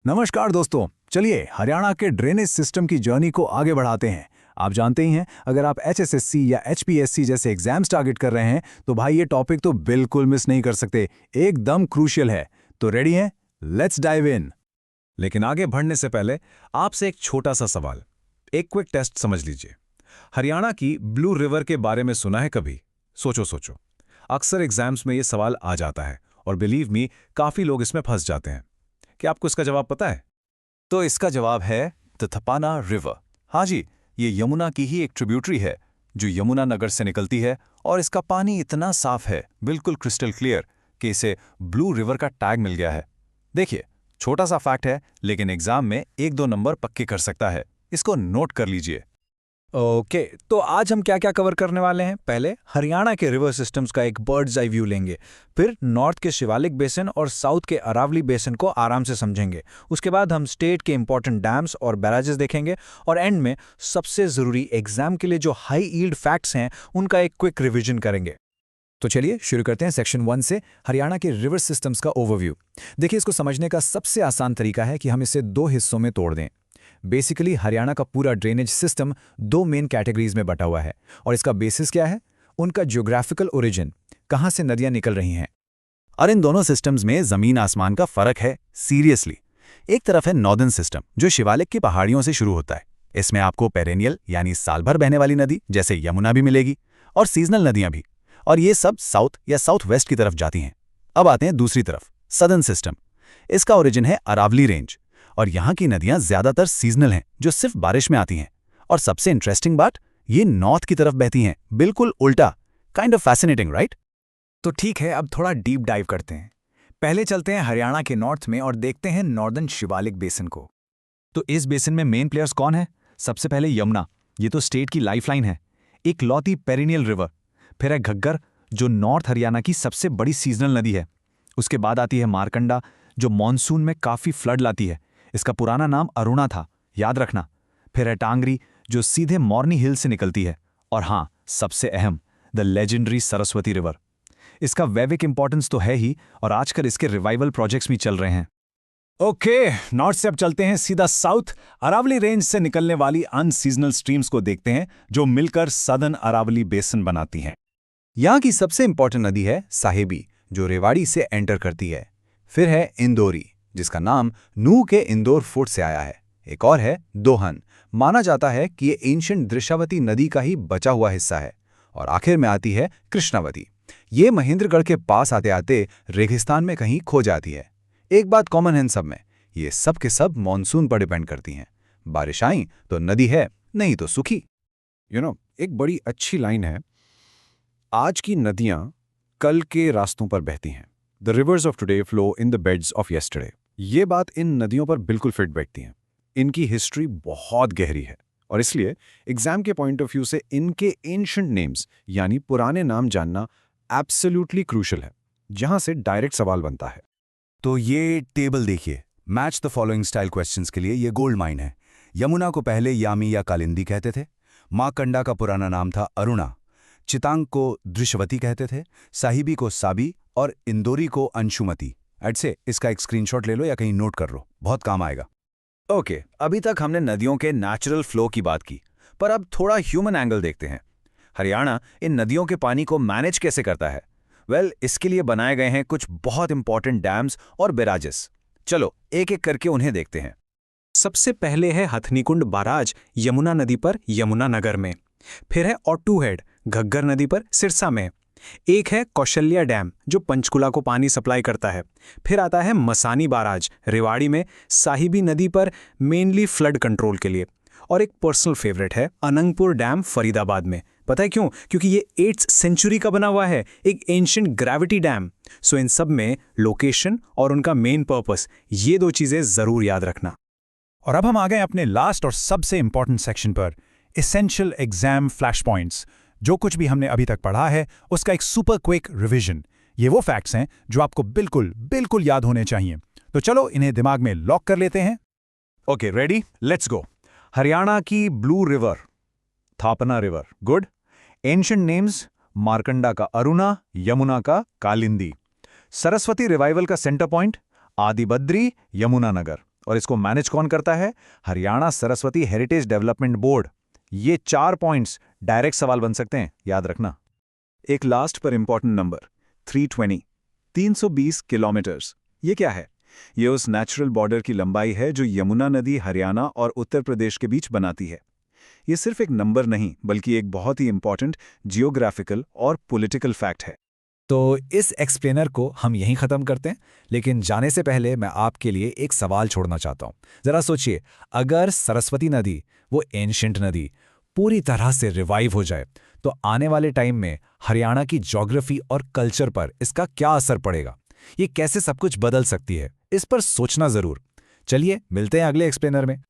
नमस्कार दोस्तों। चलिए हरियाणा के ड्रेनेज सिस्टम की जर्नी को आगे बढ़ाते हैं। आप जानते ही हैं, अगर आप एचएसएससी या एचपीएससी जैसे एग्जाम्स टारगेट कर रहे हैं तो भाई ये टॉपिक तो बिल्कुल मिस नहीं कर सकते, एकदम क्रूशियल है। तो रेडी हैं? Let's dive in. लेकिन आगे बढ़ने से पहले आपसे एक छोटा सा सवाल, एक क्विक टेस्ट समझ लीजिए। हरियाणा की ब्लू रिवर के बारे में सुना है कभी? सोचो सोचो। अक्सर एग्जाम्स में ये सवाल आ जाता है और बिलीव मी, काफी लोग इसमें फंस जाते हैं। क्या आपको इसका जवाब पता है? तो इसका जवाब है द थपाना रिवर। हाँ जी, ये यमुना की ही एक ट्रिब्यूटरी है जो यमुना नगर से निकलती है, और इसका पानी इतना साफ है, बिल्कुल क्रिस्टल क्लियर, कि इसे ब्लू रिवर का टैग मिल गया है। देखिए, छोटा सा फैक्ट है लेकिन एग्जाम में 1-2 नंबर पक्के कर सकता है। इसको नोट कर लीजिए। ओके, तो आज हम क्या क्या कवर करने वाले हैं? पहले हरियाणा के रिवर सिस्टम्स का एक बर्ड्स आई व्यू लेंगे, फिर नॉर्थ के शिवालिक बेसिन और साउथ के अरावली बेसिन को आराम से समझेंगे। उसके बाद हम स्टेट के इंपॉर्टेंट डैम्स और बैराजेस देखेंगे, और एंड में सबसे ज़रूरी एग्जाम के लिए जो हाई ईल्ड फैक्ट्स हैं उनका एक क्विक रिविजन करेंगे। तो चलिए शुरू करते हैं सेक्शन 1 से, हरियाणा के रिवर सिस्टम्स का ओवरव्यू। देखिए, इसको समझने का सबसे आसान तरीका है कि हम इसे 2 हिस्सों में तोड़ दें। बेसिकली हरियाणा का पूरा ड्रेनेज सिस्टम 2 मेन कैटेगरीज में बटा हुआ है, और इसका बेसिस क्या है? उनका ज्योग्राफिकल ओरिजिन, कहाँ से नदियां निकल रही हैं। और इन दोनों सिस्टम्स में जमीन आसमान का फर्क है, सीरियसली। एक तरफ है नॉर्दर्न सिस्टम जो शिवालिक की पहाड़ियों से शुरू होता है। इसमें आपको पेरेनियल यानी साल भर बहने वाली नदी जैसे यमुना भी मिलेगी, और सीजनल नदियां भी, और ये सब साउथ या साउथ वेस्ट की तरफ जाती हैं। अब आते हैं दूसरी तरफ, सदर्न सिस्टम। इसका ओरिजिन है अरावली रेंज, और यहाँ की नदियां ज्यादातर सीजनल हैं, जो सिर्फ बारिश में आती हैं। और सबसे इंटरेस्टिंग बात, ये नॉर्थ की तरफ बहती हैं, बिल्कुल उल्टा। Kind of fascinating, right? तो ठीक है, अब थोड़ा डीप डाइव करते हैं। पहले चलते हैं हरियाणा के नॉर्थ में और देखते हैं नॉर्दर्न शिवालिक बेसिन को। तो इस बेसिन में मेन प्लेयर्स कौन है? सबसे पहले यमुना, ये तो स्टेट की लाइफलाइन है, एक लौती पेरिनियल रिवर। फिर है घग्गर, जो नॉर्थ हरियाणा की सबसे बड़ी सीजनल नदी है। उसके बाद आती है मारकंडा, जो मॉनसून में काफी फ्लड लाती है। इसका पुराना नाम अरुणा था, याद रखना। फिर है टांगरी, जो सीधे मॉर्नी हिल से निकलती है। और हाँ, सबसे अहम, द लेजेंडरी सरस्वती रिवर। इसका वैविक इंपॉर्टेंस तो है ही, और आजकल इसके रिवाइवल प्रोजेक्ट्स भी चल रहे हैं। ओके, नॉर्थ से अब चलते हैं सीधा साउथ। अरावली रेंज से निकलने वाली अनसीजनल स्ट्रीम्स को देखते हैं, जो मिलकर सदर्न अरावली बेसिन बनाती हैं। यहाँ की सबसे इंपॉर्टेंट नदी है साहिबी, जो रेवाड़ी से एंटर करती है। फिर है इंदौरी, जिसका नाम नूह के इंदौर फोर्ट से आया है। एक और है दोहन, माना जाता है कि ये एंशिएंट दृशावती नदी का ही बचा हुआ हिस्सा है। और आखिर में आती है कृष्णावती। ये महेंद्रगढ़ के पास आते आते रेगिस्तान में कहीं खो जाती है। एक बात कॉमन है इन सब में, ये सब के सब मॉनसून पर डिपेंड करती हैं। बारिश आई तो नदी है, नहीं तो सूखी। एक बड़ी अच्छी लाइन है, आज की नदियां कल के रास्तों पर बहती हैं। The reverse of today flow in the beds of yesterday. ये बात इन नदियों पर बिल्कुल फिट बैठती है। इनकी हिस्ट्री बहुत गहरी है, और इसलिए एग्जाम के पॉइंट ऑफ व्यू से इनके एंशिएंट नेम्स यानी पुराने नाम जानना एब्सोल्युटली क्रूशियल है, जहां से डायरेक्ट सवाल बनता है। तो ये टेबल देखिए, match the following style questions के लिए ये गोल्ड माइन है। यमुना को पहले यामी या कालिंदी कहते थे। माकंडा का पुराना नाम था अरुणा। चितांग को दृश्यवती कहते थे। साहिबी को साबी, और इंदौरी को अंशुमती। ऐसे इसका एक स्क्रीनशॉट ले लो या कहीं नोट कर लो, बहुत काम आएगा। ओके, अभी तक हमने नदियों के नेचुरल फ्लो की बात की, पर अब थोड़ा ह्यूमन एंगल देखते हैं। हरियाणा इन नदियों के पानी को मैनेज कैसे करता है? इसके लिए बनाए गए हैं कुछ बहुत इंपॉर्टेंट डैम्स और बैराजेस। चलो एक एक करके उन्हें देखते हैं। सबसे पहले है हथनीकुंड बाराज, यमुना नदी पर यमुनानगर में। फिर है ऑटू हेड, घग्गर नदी पर सिरसा में। एक है कौशल्या डैम, जो पंचकुला को पानी सप्लाई करता है। फिर आता है मसानी बाराज, रेवाड़ी में, साहिबी नदी पर, मेनली फ्लड कंट्रोल के लिए। और एक पर्सनल फेवरेट है अनंगपुर डैम, फरीदाबाद में। पता है क्यों? क्योंकि ये 8th सेंचुरी का बना हुआ है, एक एंशिएंट ग्रेविटी डैम। सो इन सब में लोकेशन और उनका मेन पर्पस, ये 2 चीजें जरूर याद रखना। और अब हम आ गए अपने लास्ट और सबसे इंपॉर्टेंट सेक्शन पर, एसेंशियल एग्जाम फ्लैश पॉइंट्स। जो कुछ भी हमने अभी तक पढ़ा है उसका एक सुपर क्विक रिवीजन। ये वो फैक्ट्स हैं जो आपको बिल्कुल बिल्कुल याद होने चाहिए। तो चलो इन्हें दिमाग में लॉक कर लेते हैं। Okay, ready, let's go. Haryana की blue river, Thapana river, good. Ancient names, Markanda का अरुणा, यमुना का कालिंदी। सरस्वती रिवाइवल का सेंटर पॉइंट, आदिबद्री, यमुनानगर। और इसको मैनेज कौन करता है? Haryana Saraswati heritage development board. ये 4 पॉइंट्स डायरेक्ट सवाल बन सकते हैं, याद रखना। एक लास्ट पर इंपॉर्टेंट नंबर 320 320 किलोमीटर्स। ये क्या है? ये उस नेचुरल बॉर्डर की लंबाई है जो यमुना नदी हरियाणा और उत्तर प्रदेश के बीच बनाती है। ये सिर्फ एक नंबर नहीं बल्कि एक बहुत ही इंपॉर्टेंट जियोग्राफिकल और पॉलिटिकल फैक्ट है। तो इस एक्सप्लेनर को हम यहीं ख़त्म करते हैं, लेकिन जाने से पहले मैं आपके लिए एक सवाल छोड़ना चाहता हूँ। ज़रा सोचिए, अगर सरस्वती नदी, वो एंशिएंट नदी, पूरी तरह से रिवाइव हो जाए तो आने वाले टाइम में हरियाणा की ज्योग्राफी और कल्चर पर इसका क्या असर पड़ेगा? ये कैसे सब कुछ बदल सकती है? इस पर सोचना ज़रूर। चलिए मिलते हैं अगले एक्सप्लेनर में।